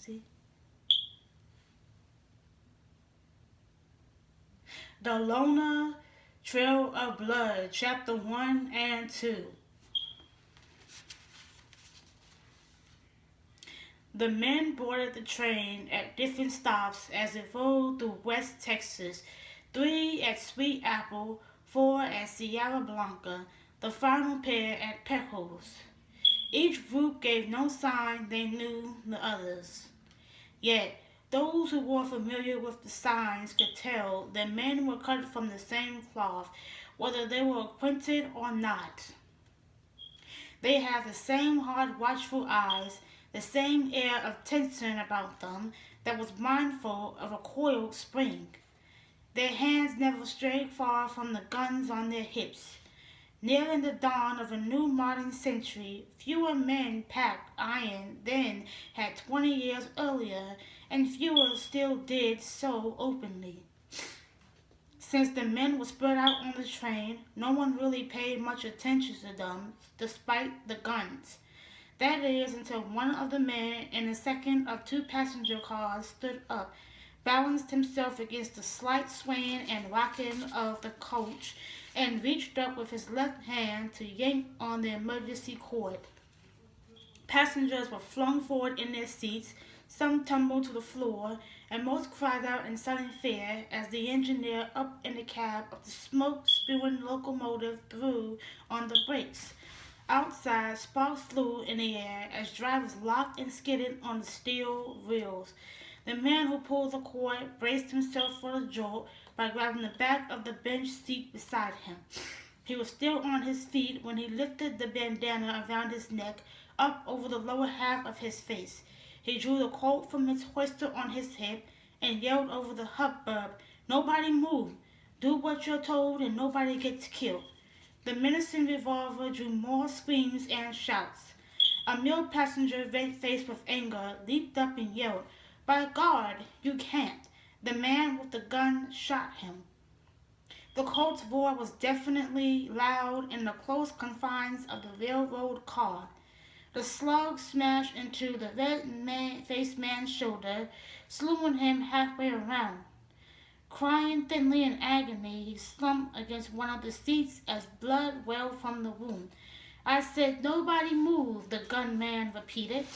See? The Lona Trail of Blood, Chapter 1 and 2. The men boarded the train at different stops as it rolled through West Texas, 3 at Sweet Apple, 4 at Sierra Blanca, the final pair at Pecos. Each group gave no sign they knew the others. Yet, those who were familiar with the signs could tell that men were cut from the same cloth, whether they were acquainted or not. They had the same hard, watchful eyes, the same air of tension about them that was mindful of a coiled spring. Their hands never strayed far from the guns on their hips. Nearing the dawn of a new modern century, fewer men packed iron than had 20 years earlier, and fewer still did so openly. Since the men were spread out on the train, no one really paid much attention to them, despite the guns. That is, until one of the men in the second of 2 passenger cars stood up, balanced himself against the slight swaying and rocking of the coach, and reached up with his left hand to yank on the emergency cord. Passengers were flung forward in their seats, some tumbled to the floor, and most cried out in sudden fear as the engineer up in the cab of the smoke-spewing locomotive threw on the brakes. Outside, sparks flew in the air as drivers locked and skidded on the steel rails. The man who pulled the cord braced himself for the jolt by grabbing the back of the bench seat beside him. He was still on his feet when he lifted the bandana around his neck up over the lower half of his face. He drew the Colt from its holster on his hip and yelled over the hubbub, "Nobody move! Do what you're told and nobody gets killed." The menacing revolver drew more screams and shouts. A male passenger, red-faced with anger, leaped up and yelled, "By God, you can't!" The man with the gun shot him. The Colt's roar was definitely loud in the close confines of the railroad car. The slug smashed into the red-faced man's shoulder, slewing him halfway around. Crying thinly in agony, he slumped against one of the seats as blood welled from the wound. "I said nobody move," the gunman repeated.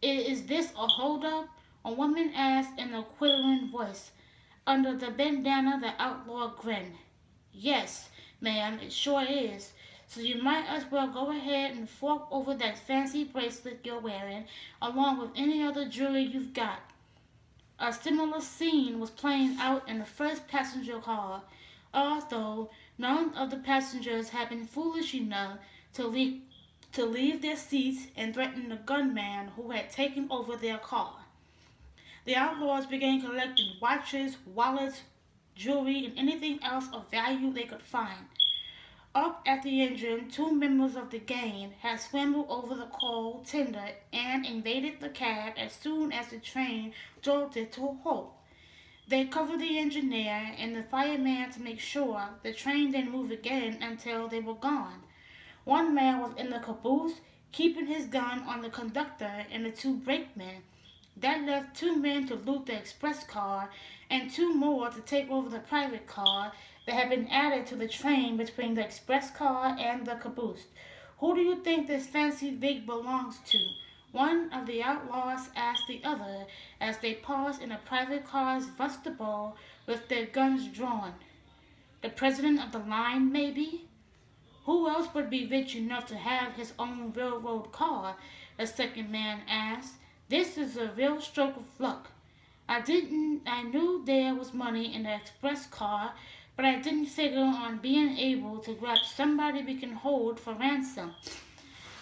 "Is this a holdup?" a woman asked in a quivering voice. Under the bandana, the outlaw grinned. "Yes, ma'am, it sure is. So you might as well go ahead and fork over that fancy bracelet you're wearing, along with any other jewelry you've got." A similar scene was playing out in the first passenger car, although none of the passengers had been foolish enough to leave their seats and threaten the gunman who had taken over their car. The outlaws began collecting watches, wallets, jewelry, and anything else of value they could find. Up at the engine, 2 members of the gang had scrambled over the coal tender and invaded the cab as soon as the train jolted to a halt. They covered the engineer and the fireman to make sure the train didn't move again until they were gone. One man was in the caboose, keeping his gun on the conductor and the 2 brakemen. That left 2 men to loot the express car and 2 more to take over the private car that had been added to the train between the express car and the caboose. "Who do you think this fancy rig belongs to?" one of the outlaws asked the other as they paused in a private car's vestibule with their guns drawn. "The president of the line, maybe?" "Who else would be rich enough to have his own railroad car?" the second man asked. "This is a real stroke of luck. I knew there was money in the express car, but I didn't figure on being able to grab somebody we can hold for ransom."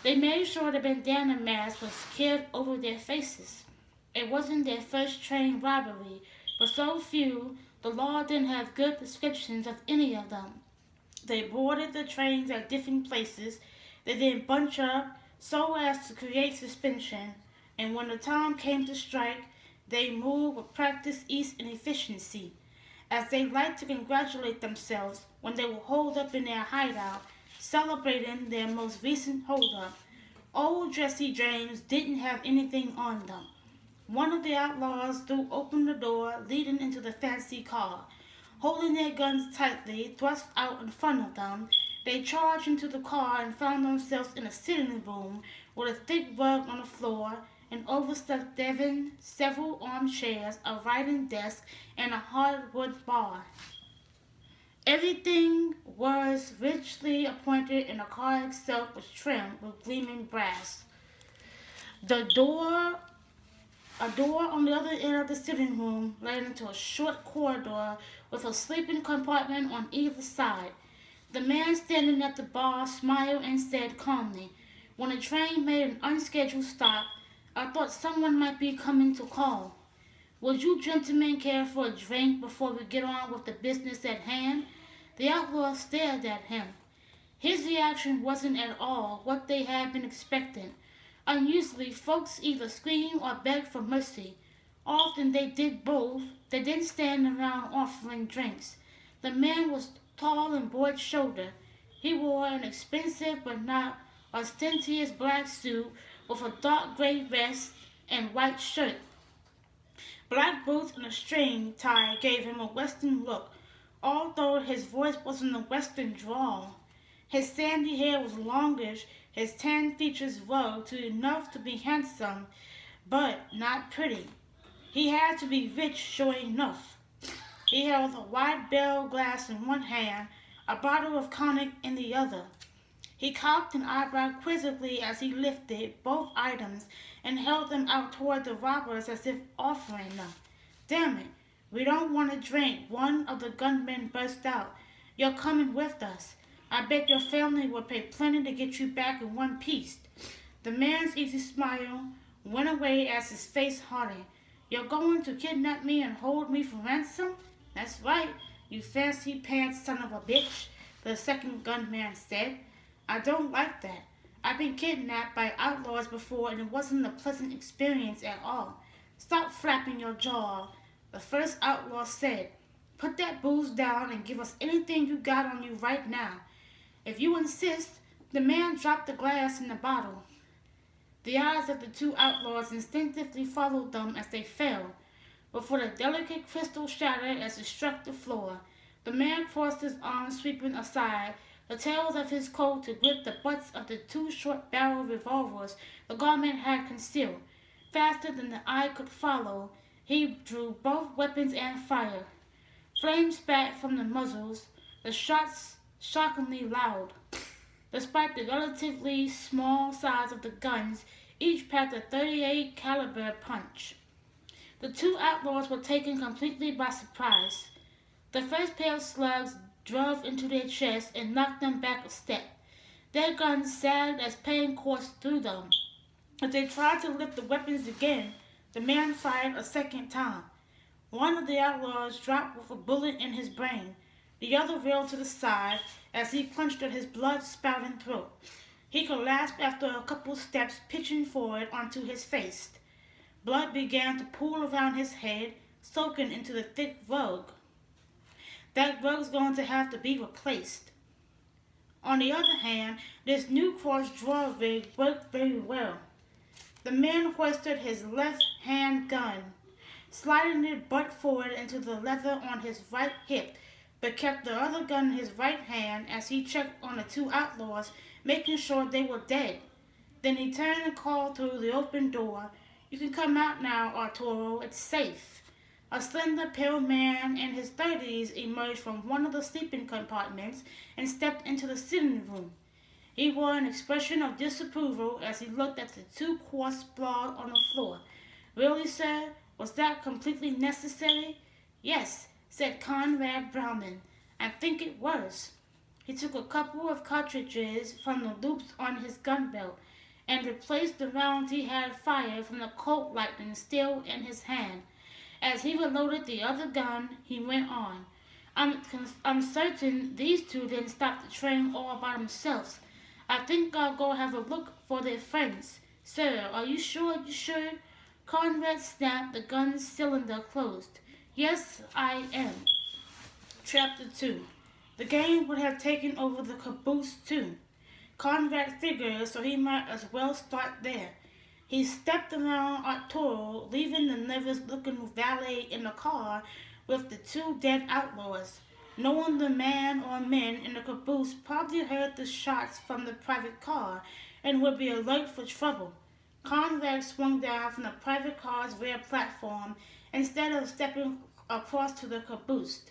They made sure the bandana mask was secured over their faces. It wasn't their first train robbery, but so few, the law didn't have good descriptions of any of them. They boarded the trains at different places. They didn't bunch up so as to create suspension, and when the time came to strike, they moved with practiced ease and efficiency. As they liked to congratulate themselves when they were holed up in their hideout, celebrating their most recent holdup, old Jesse James didn't have anything on them. One of the outlaws threw open the door leading into the fancy car. Holding their guns tightly thrust out in front of them, they charged into the car and found themselves in a sitting room with a thick rug on the floor, an overstuffed divan, several armchairs, a writing desk, and a hardwood bar. Everything was richly appointed, and the car itself was trimmed with gleaming brass. The door A door on the other end of the sitting room led into a short corridor with a sleeping compartment on either side. The man standing at the bar smiled and said calmly, when the train made an unscheduled stop, I thought someone might be coming to call. Would you gentlemen care for a drink before we get on with the business at hand? The outlaw stared at him. His reaction wasn't at all what they had been expecting. Unusually, folks either screamed or begged for mercy. Often they did both. They didn't stand around offering drinks. The man was tall and broad-shouldered. He wore an expensive but not ostentatious black suit with a dark gray vest and white shirt. Black boots and a string tie gave him a Western look, although his voice wasn't a Western drawl. His sandy hair was longish, his tan features rugged to enough to be handsome, but not pretty. He had to be rich sure enough. He held a wide barrel glass in one hand, a bottle of cognac in the other. He cocked an eyebrow quizzically as he lifted both items and held them out toward the robbers as if offering them. Damn it, we don't want a drink, one of the gunmen burst out. You're coming with us. I bet your family will pay plenty to get you back in one piece. The man's easy smile went away as his face hardened. You're going to kidnap me and hold me for ransom? That's right, you fancy pants son of a bitch, the second gunman said. I don't like that. I've been kidnapped by outlaws before and it wasn't a pleasant experience at all. Stop flapping your jaw, the first outlaw said. Put that booze down and give us anything you got on you right now. If you insist, the man dropped the glass in the bottle. The eyes of the two outlaws instinctively followed them as they fell. Before the delicate crystal shattered as it struck the floor, the man crossed his arms, sweeping aside the tails of his coat to grip the butts of the two short-barreled revolvers the garment had concealed. Faster than the eye could follow, he drew both weapons and fired. Flames spat from the muzzles, the shots shockingly loud. Despite the relatively small size of the guns, each packed a .38 caliber punch. The two outlaws were taken completely by surprise. The first pair of slugs drove into their chests and knocked them back a step. Their guns sagged as pain coursed through them. As they tried to lift the weapons again, the man fired a second time. One of the outlaws dropped with a bullet in his brain. The other reeled to the side as he clenched at his blood-spouting throat. He collapsed after a couple steps, pitching forward onto his face. Blood began to pool around his head, soaking into the thick rug. That rug's going to have to be replaced. On the other hand, this new cross-draw rig worked very well. The man hoisted his left-hand gun, sliding it butt forward into the leather on his right hip, but kept the other gun in his right hand as he checked on the two outlaws, making sure they were dead. Then he turned and called through the open door, You can come out now, Arturo, it's safe. A slender, pale man in his 30s emerged from one of the sleeping compartments and stepped into the sitting room. He wore an expression of disapproval as he looked at the two corpses sprawled on the floor. Really, sir? Was that completely necessary? Yes, said Conrad Browning. I think it was. He took a couple of cartridges from the loops on his gun belt and replaced the rounds he had fired from the Colt Lightning still in his hand. As he reloaded the other gun, he went on. I'm certain these two didn't stop the train all by themselves. I think I'll go have a look for their friends. Sir, are you sure you should? Conrad snapped, the gun's cylinder closed. Yes, I am. Chapter 2. The game would have taken over the caboose too. Conrad figured, so he might as well start there. He stepped around Arturo, leaving the nervous-looking valet in the car with the two dead outlaws. Knowing the man or men in the caboose probably heard the shots from the private car and would be alert for trouble. Conrad swung down from the private car's rear platform instead of stepping across to the caboose.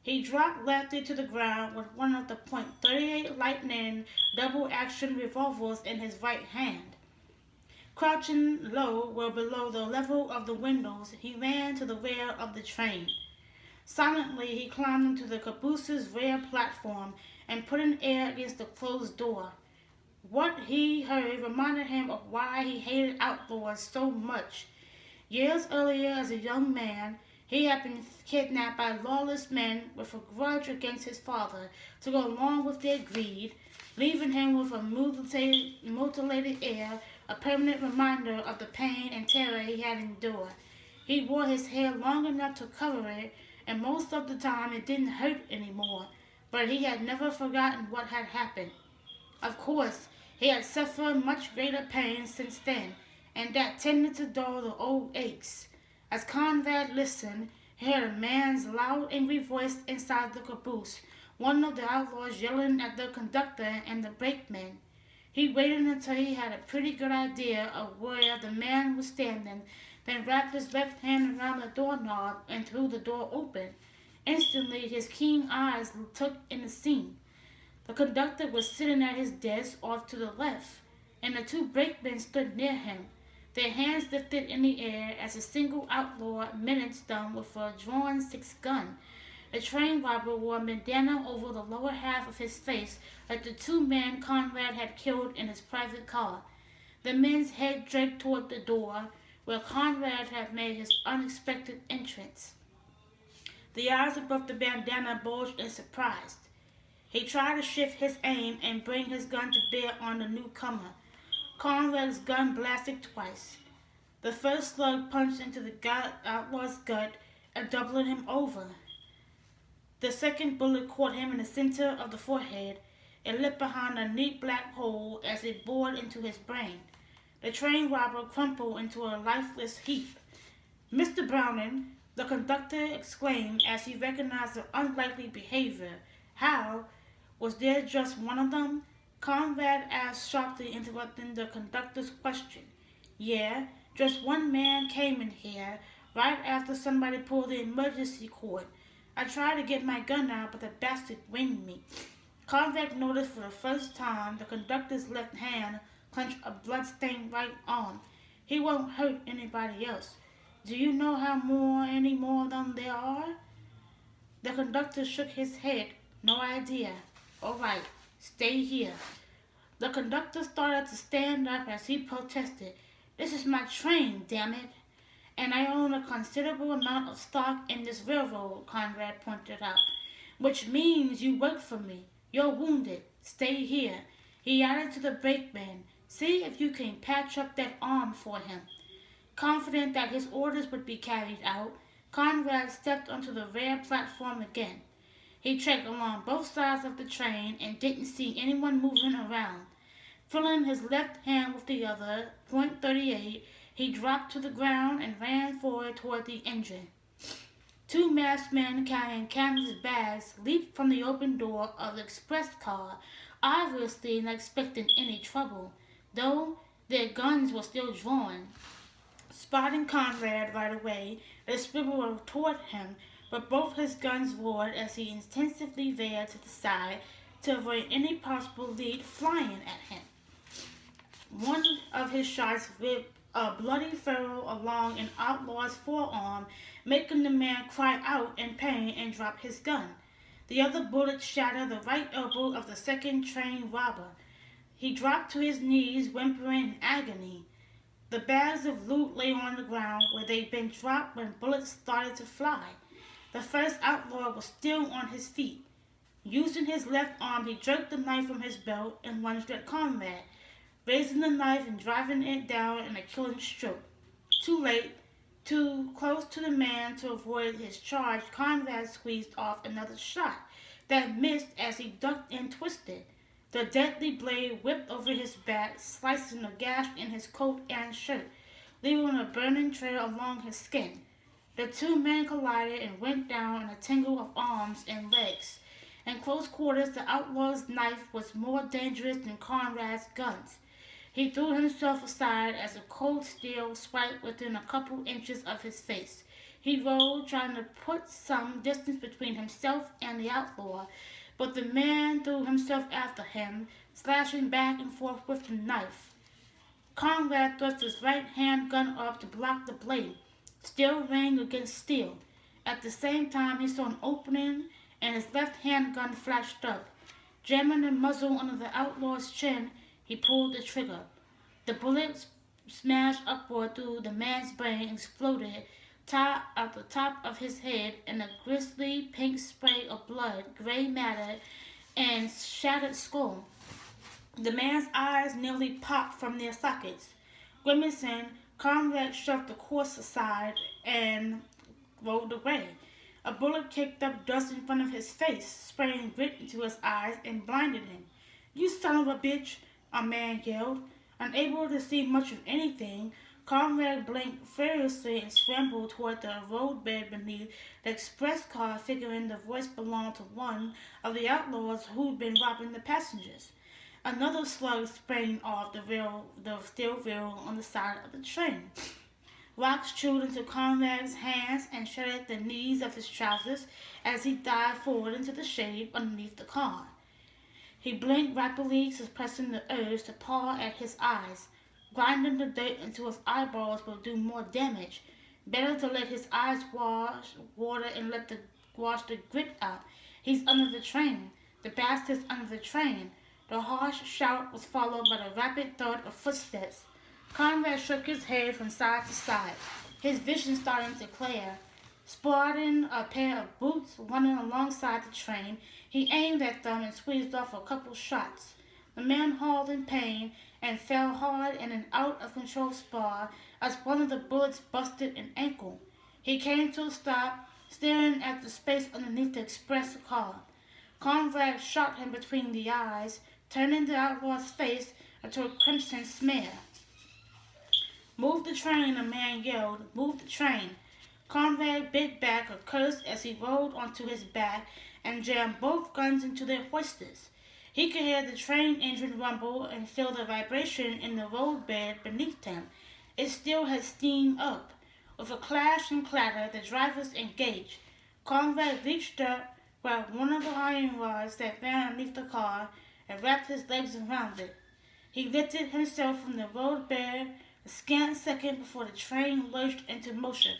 He dropped Lefty to the ground with one of the .38 Lightning double-action revolvers in his right hand. Crouching low, well below the level of the windows, he ran to the rear of the train. Silently, he climbed into the caboose's rear platform and put an ear against the closed door. What he heard reminded him of why he hated outlaws so much. Years earlier, as a young man, he had been kidnapped by lawless men with a grudge against his father to go along with their greed, leaving him with a mutilated ear, a permanent reminder of the pain and terror he had endured. He wore his hair long enough to cover it, and most of the time it didn't hurt anymore, but he had never forgotten what had happened. Of course, he had suffered much greater pain since then, and that tended to dull the old aches. As Conrad listened, he heard a man's loud, angry voice inside the caboose, one of the outlaws yelling at the conductor and the brakeman. He waited until he had a pretty good idea of where the man was standing, then wrapped his left hand around the doorknob and threw the door open. Instantly, his keen eyes took in the scene. The conductor was sitting at his desk off to the left, and the two brakemen stood near him, their hands lifted in the air as a single outlaw menaced them with a drawn six-gun. The train robber wore a bandana over the lower half of his face like the two men Conrad had killed in his private car. The men's head draped toward the door, where Conrad had made his unexpected entrance. The eyes above the bandana bulged in surprise. He tried to shift his aim and bring his gun to bear on the newcomer. Conrad's gun blasted twice. The first slug punched into the outlaw's gut and doubling him over. The second bullet caught him in the center of the forehead and lit behind a neat black hole as it bored into his brain. The train robber crumpled into a lifeless heap. "Mr. Browning," the conductor exclaimed as he recognized the unlikely behavior. "How? Was there just one of them?" Conrad asked sharply, interrupting the conductor's question. "Yeah, just one man came in here right after somebody pulled the emergency cord. I tried to get my gun out, but the bastard winged me." Conrad noticed for the first time the conductor's left hand clench a blood-stained right arm. "He won't hurt anybody else. Do you know any more of them there are?" The conductor shook his head. "No idea." "All right, stay here." The conductor started to stand up as he protested. "This is my train, damn it. And I own a considerable amount of stock in this railroad," Conrad pointed out. "Which means you work for me. You're wounded. Stay here." He added to the brakeman, "See if you can patch up that arm for him." Confident that his orders would be carried out, Conrad stepped onto the rear platform again. He checked along both sides of the train and didn't see anyone moving around. Filling his left hand with the other, .38, he dropped to the ground and ran forward toward the engine. Two masked men carrying canvas bags leaped from the open door of the express car, obviously not expecting any trouble, though their guns were still drawn. Spotting Conrad right away, they swiveled toward him, but both his guns roared as he instinctively veered to the side to avoid any possible lead flying at him. One of his shots ripped a bloody furrow along an outlaw's forearm, making the man cry out in pain and drop his gun. The other bullet shattered the right elbow of the second train robber. He dropped to his knees, whimpering in agony. The bags of loot lay on the ground where they'd been dropped when bullets started to fly. The first outlaw was still on his feet. Using his left arm, he jerked the knife from his belt and lunged at Conrad, raising the knife and driving it down in a killing stroke. Too late, too close to the man to avoid his charge, Conrad squeezed off another shot that missed as he ducked and twisted. The deadly blade whipped over his back, slicing a gash in his coat and shirt, leaving a burning trail along his skin. The two men collided and went down in a tangle of arms and legs. In close quarters, the outlaw's knife was more dangerous than Conrad's guns. He threw himself aside as a cold steel swiped within a couple inches of his face. He rolled, trying to put some distance between himself and the outlaw, but the man threw himself after him, slashing back and forth with the knife. Conrad thrust his right hand gun up to block the blade. Steel rang against steel. At the same time, he saw an opening, and his left hand gun flashed up. Jamming the muzzle under the outlaw's chin, he pulled the trigger. The bullet smashed upward through the man's brain and exploded at the top of his head in a grisly pink spray of blood, gray matter, and shattered skull. The man's eyes nearly popped from their sockets. Grimacing, Conrad shoved the corpse aside and rolled away. A bullet kicked up dust in front of his face, spraying grit into his eyes and blinded him. "You son of a bitch!" a man yelled. Unable to see much of anything, Conrad blinked furiously and scrambled toward the roadbed beneath the express car, figuring the voice belonged to one of the outlaws who'd been robbing the passengers. Another slug sprang off the steel rail on the side of the train. Rocks chewed into Conrad's hands and shredded the knees of his trousers as he dived forward into the shade underneath the car. He blinked rapidly, suppressing the urge to paw at his eyes. Grinding the dirt into his eyeballs will do more damage. Better to let his eyes wash water and wash the grit out. He's under the train. The bastard's under the train. The harsh shout was followed by the rapid thud of footsteps. Conrad shook his head from side to side, his vision starting to clear. Spotting a pair of boots running alongside the train, he aimed at them and squeezed off a couple shots. The man hauled in pain and fell hard in an out-of-control spar as one of the bullets busted an ankle. He came to a stop, staring at the space underneath the express car. Conrad shot him between the eyes, turning the outlaw's face into a crimson smear. "Move the train," a man yelled. "Move the train." Conrad bit back a curse as he rolled onto his back and jammed both guns into their hoisters. He could hear the train engine rumble and feel the vibration in the roadbed beneath him. It still had steam up. With a clash and clatter, the drivers engaged. Conrad reached up, grabbed one of the iron rods that ran underneath the car, and wrapped his legs around it. He lifted himself from the roadbed a scant second before the train lurched into motion.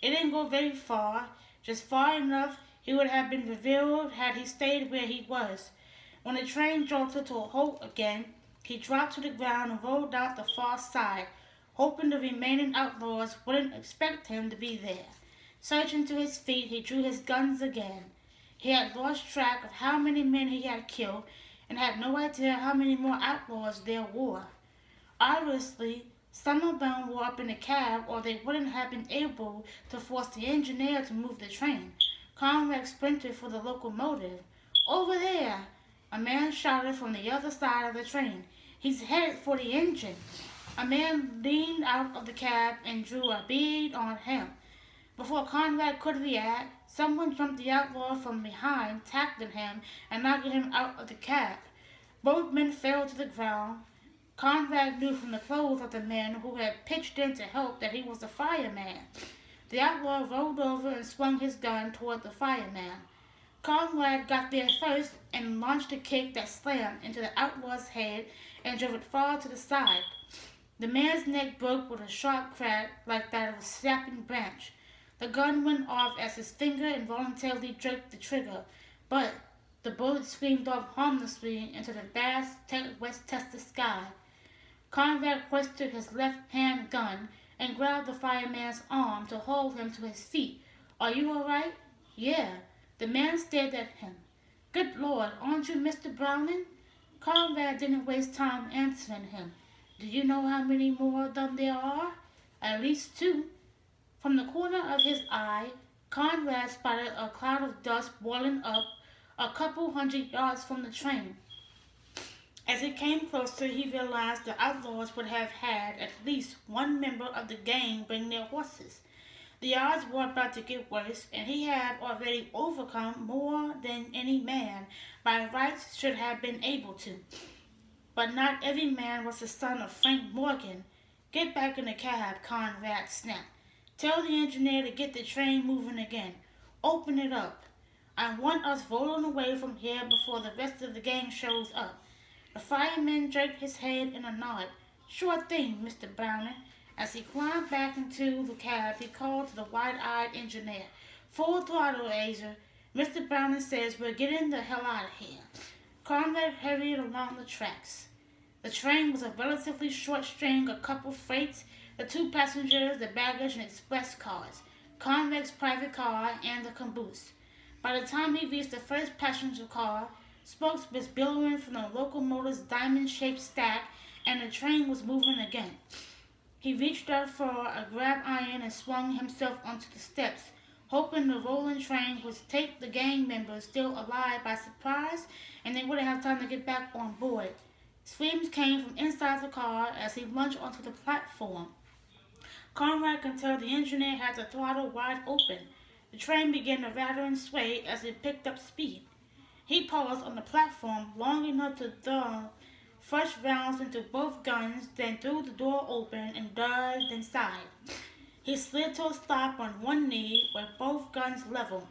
It didn't go very far, just far enough he would have been revealed had he stayed where he was. When the train jolted to a halt again, he dropped to the ground and rolled out the far side, hoping the remaining outlaws wouldn't expect him to be there. Surging to his feet, he drew his guns again. He had lost track of how many men he had killed and had no idea how many more outlaws there were. Obviously, some of them were up in the cab, or they wouldn't have been able to force the engineer to move the train. Conrad sprinted for the locomotive. "Over there!" a man shouted from the other side of the train. "He's headed for the engine." A man leaned out of the cab and drew a bead on him. Before Conrad could react, someone jumped the outlaw from behind, tackling him and knocking him out of the cab. Both men fell to the ground. Conrad knew from the clothes of the man who had pitched in to help that he was a fireman. The outlaw rolled over and swung his gun toward the fireman. Conrad got there first and launched a kick that slammed into the outlaw's head and drove it far to the side. The man's neck broke with a sharp crack like that of a snapping branch. The gun went off as his finger involuntarily jerked the trigger, but the bullet screamed off harmlessly into the vast West Texas sky. Conrad hoisted his left-hand gun and grabbed the fireman's arm to hold him to his feet. "Are you all right?" "Yeah." The man stared at him. "Good Lord, aren't you Mr. Browning?" Conrad didn't waste time answering him. "Do you know how many more of them there are?" "At least 2. From the corner of his eye, Conrad spotted a cloud of dust boiling up a couple hundred yards from the train. As it came closer, he realized the outlaws would have had at least one member of the gang bring their horses. The odds were about to get worse, and he had already overcome more than any man by rights should have been able to. But not every man was the son of Frank Morgan. Get back in the cab, Conrad snapped. Tell the engineer to get the train moving again. Open it up. I want us rolling away from here before the rest of the gang shows up. The fireman jerked his head in a nod. Sure thing, Mr. Browning. As he climbed back into the cab, he called to the wide-eyed engineer. Full throttle, Azer. Mr. Browning says we're getting the hell out of here. Conrad hurried along the tracks. The train was a relatively short string of coupled freights, the two passengers, the baggage, and express cars, Conrad's private car, and the caboose. By the time he reached the first passenger car, spokes was billowing from the locomotive's diamond-shaped stack, and the train was moving again. He reached out for a grab iron and swung himself onto the steps, hoping the rolling train would take the gang members still alive by surprise and they wouldn't have time to get back on board. Screams came from inside the car as he lunged onto the platform. Conrad could tell the engineer had the throttle wide open. The train began to rattle and sway as it picked up speed. He paused on the platform long enough to throw fresh rounds into both guns, then threw the door open and dived inside. He slid to a stop on one knee with both guns level.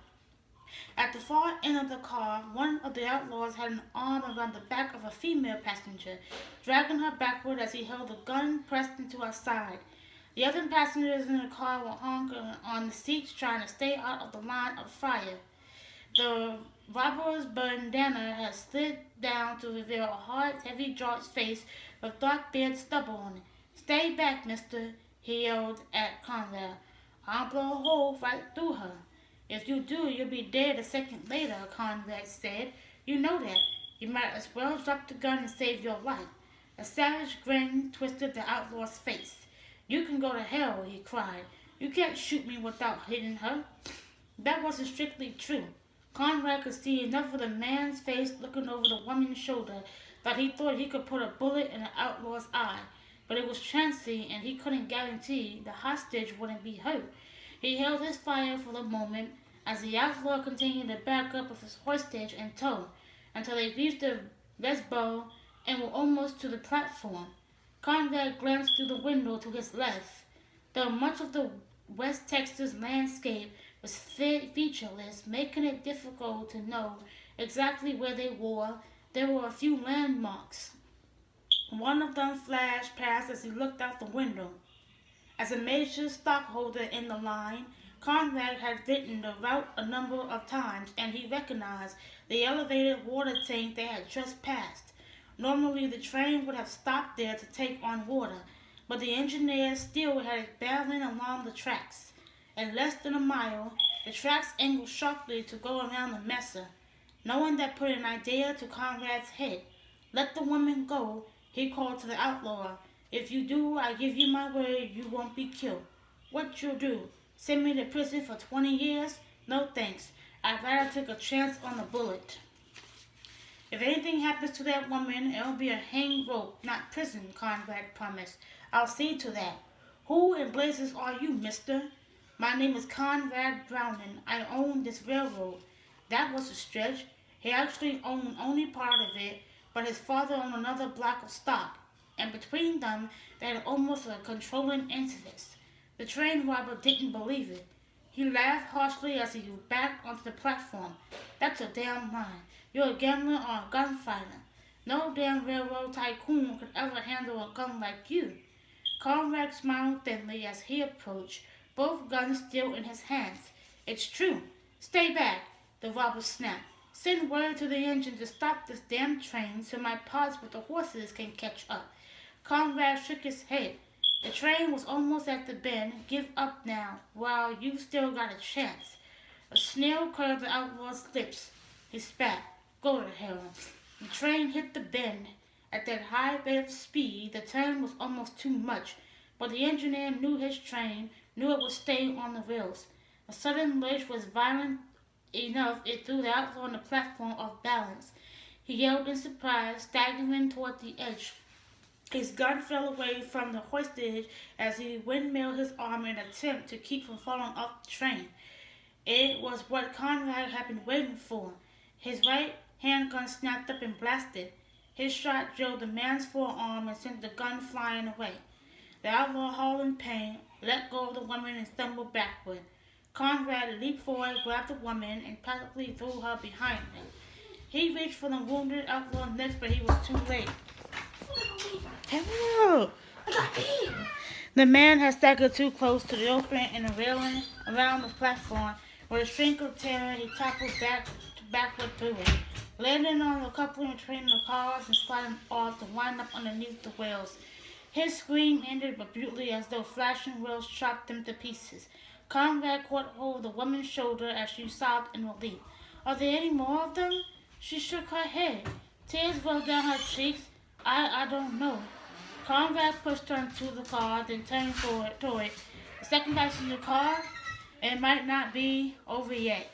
At the far end of the car, one of the outlaws had an arm around the back of a female passenger, dragging her backward as he held the gun pressed into her side. The other passengers in the car were hung on the seats trying to stay out of the line of fire. The robber's bandana had slid down to reveal a hard, heavy-jawed face with dark beard stubble on it. Stay back, mister, he yelled at Conrad. I'll blow a hole right through her. If you do, you'll be dead a second later, Conrad said. You know that. You might as well drop the gun and save your life. A savage grin twisted the outlaw's face. You can go to hell, he cried. You can't shoot me without hitting her. That wasn't strictly true. Conrad could see enough of the man's face looking over the woman's shoulder that he thought he could put a bullet in the outlaw's eye. But it was chancy, and he couldn't guarantee the hostage wouldn't be hurt. He held his fire for the moment as the outlaw continued to back up with his hostage in tow until they reached the Vesbo and were almost to the platform. Conrad glanced through the window to his left. Though much of the West Texas landscape was featureless, making it difficult to know exactly where they were, there were a few landmarks. One of them flashed past as he looked out the window. As a major stockholder in the line, Conrad had ridden the route a number of times, and he recognized the elevated water tank they had just passed. Normally, the train would have stopped there to take on water, but the engineer still had it barreling along the tracks. In less than a mile, the tracks angled sharply to go around the mesa. Knowing that put an idea to Conrad's head. Let the woman go, he called to the outlaw. If you do, I give you my word you won't be killed. What you'll do? Send me to prison for 20 years? No thanks. I'd rather take a chance on a bullet. If anything happens to that woman, it'll be a hang rope, not prison, Conrad promised. I'll see to that. Who in blazes are you, mister? My name is Conrad Browning. I own this railroad. That was a stretch. He actually owned only part of it, but his father owned another block of stock, and between them, they had almost a controlling interest. The train robber didn't believe it. He laughed harshly as he moved back onto the platform. That's a damn lie. You're a gambler or a gunfighter. No damn railroad tycoon could ever handle a gun like you. Conrad smiled thinly as he approached, both guns still in his hands. It's true. Stay back, the robber snapped. Send word to the engine to stop this damn train so my pods with the horses can catch up. Conrad shook his head. The train was almost at the bend. Give up now, while you've still got a chance. A sneer curved the outlaw's lips. He spat. Go to hell. The train hit the bend. At that high rate of speed, the turn was almost too much, but the engineer knew his train, knew it would stay on the rails. A sudden lurch was violent enough it threw the outlaw on the platform off balance. He yelled in surprise, staggering toward the edge. His gun fell away from the hoisted as he windmilled his arm in an attempt to keep from falling off the train. It was what Conrad had been waiting for. His right handgun snapped up and blasted. His shot drilled the man's forearm and sent the gun flying away. The outlaw howled in pain, let go of the woman, and stumbled backward. Conrad leaped forward, grabbed the woman, and practically threw her behind him. He reached for the wounded outlaw next, but he was too late. Help! I got beat! The man had staggered too close to the opening in the railing around the platform. With a shriek of terror, he toppled backward through it, landing on the coupling between the cars and sliding off to wind up underneath the wheels. His scream ended abruptly as though flashing wheels chopped him to pieces. Conrad caught hold of the woman's shoulder as she sobbed in relief. Are there any more of them? She shook her head. Tears rolled down her cheeks. I don't know. Conrad pushed her into the car, then turned toward it. The second passenger car, it might not be over yet.